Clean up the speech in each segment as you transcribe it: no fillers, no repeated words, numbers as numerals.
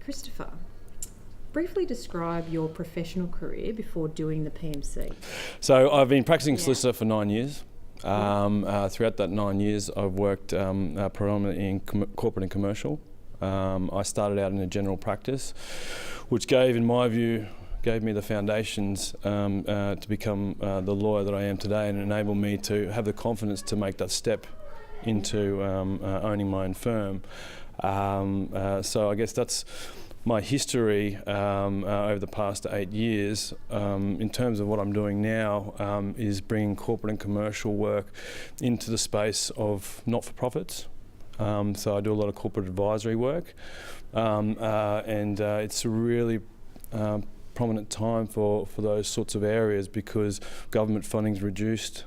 Christopher, briefly describe your professional career before doing the PMC. So I've been practicing solicitor for 9 years. Throughout that 9 years, I've worked predominantly in corporate and commercial. I started out in a general practice, which in my view, gave me the foundations to become the lawyer that I am today, and enabled me to have the confidence to make that step into owning my own firm. So I guess that's my history over the past 8 years. In terms of what I'm doing now is bringing corporate and commercial work into the space of not-for-profits. So I do a lot of corporate advisory work, and it's a really prominent time for those sorts of areas because government funding's reduced.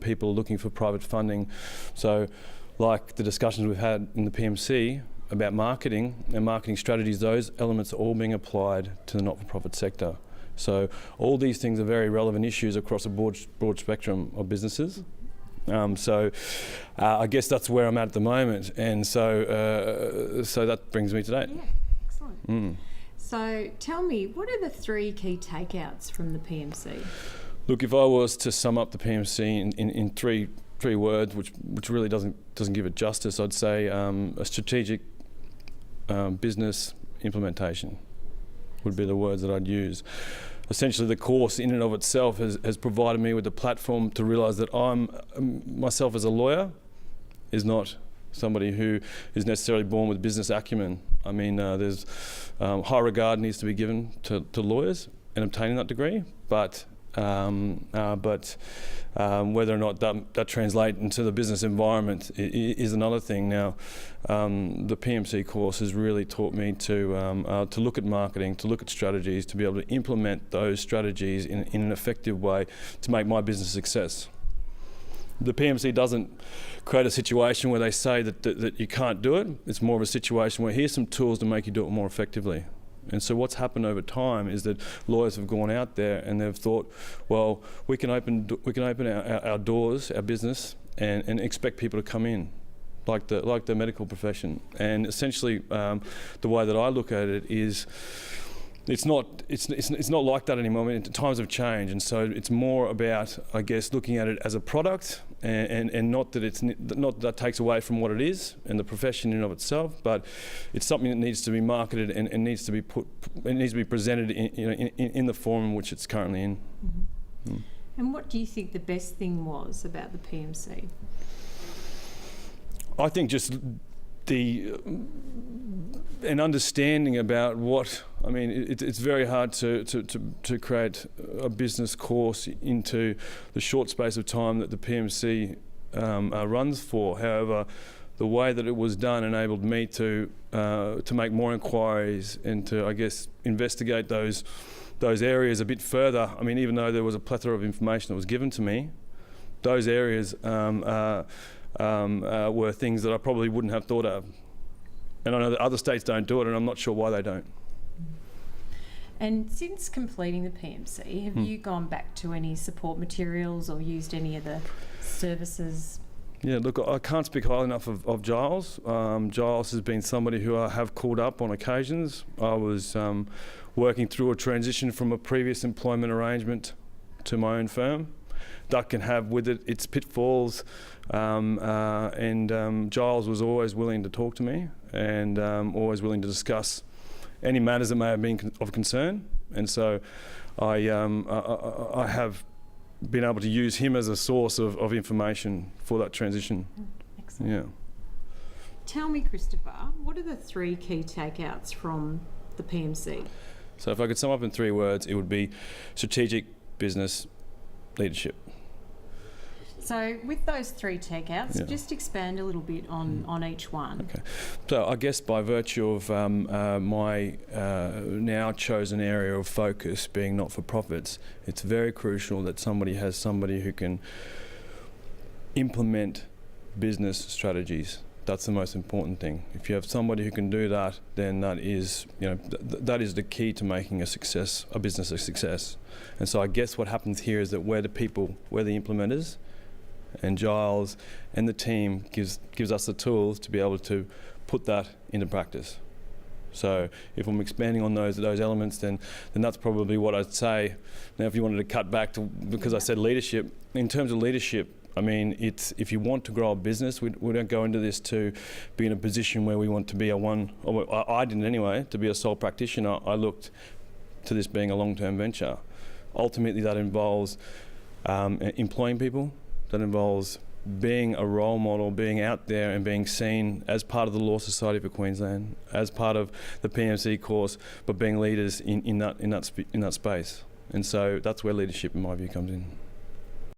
People are looking for private funding. So like the discussions we've had in the PMC about marketing and marketing strategies, those elements are all being applied to the not-for-profit sector. So all these things are very relevant issues across a broad spectrum of businesses. So I guess that's where I'm at the moment, and so that brings me today. Yeah, excellent. So tell me, what are the 3 key takeouts from the PMC? Look, if I was to sum up the PMC in three words, which really doesn't give it justice, I'd say a strategic business implementation would be the words that I'd use. Essentially, the course in and of itself has provided me with the platform to realise that myself as a lawyer is not somebody who is necessarily born with business acumen. I mean, there's high regard needs to be given to lawyers in obtaining that degree, but whether or not that translates into the business environment is another thing. Now, the PMC course has really taught me to look at marketing, to look at strategies, to be able to implement those strategies in an effective way to make my business a success. The PMC doesn't create a situation where they say that you can't do it. It's more of a situation where here's some tools to make you do it more effectively. And so what's happened over time is that lawyers have gone out there and they've thought, well, we can open our doors, our business, and expect people to come in, like the medical profession. And essentially, the way that I look at it is, it's not like that anymore. I mean, times have changed, and so it's more about, I guess, looking at it as a product, and not that takes away from what it is and the profession in and of itself, but it's something that needs to be marketed and needs to be presented in the form in which it's currently in. Mm-hmm. And what do you think the best thing was about the PMC? I think just an understanding about it's very hard to create a business course into the short space of time that the PMC runs for. However, the way that it was done enabled me to make more inquiries and to, I guess, investigate those areas a bit further. I mean, even though there was a plethora of information that was given to me, those areas were things that I probably wouldn't have thought of. And I know that other states don't do it, and I'm not sure why they don't. And since completing the PMC, have you gone back to any support materials or used any of the services? Yeah, look, I can't speak highly enough of Giles. Giles has been somebody who I have called up on occasions. I was working through a transition from a previous employment arrangement to my own firm. That can have with it its pitfalls, and Giles was always willing to talk to me and always willing to discuss any matters that may have been of concern. And so I have been able to use him as a source of information for that transition. Excellent. Yeah. Tell me, Christopher, what are the 3 key takeouts from the PMC? So if I could sum up in 3 words, it would be strategic business leadership. So with those 3 takeouts, just expand a little bit on each one. Okay. So I guess by virtue of my now chosen area of focus being not-for-profits, it's very crucial that somebody who can implement business strategies. That's the most important thing. If you have somebody who can do that, then that is, that is the key to making a business a success. And so I guess what happens here is that we're the implementers, and Giles and the team gives us the tools to be able to put that into practice. So if I'm expanding on those elements, then that's probably what I'd say. Now, if you wanted to cut back to, because I said leadership, in terms of leadership, I mean, it's, if you want to grow a business, we don't go into this to be in a position where we want to be I didn't anyway, to be a sole practitioner. I looked to this being a long-term venture. Ultimately, that involves employing people, that involves being a role model, being out there and being seen as part of the Law Society for Queensland, as part of the PMC course, but being leaders in that space. And so that's where leadership, in my view, comes in.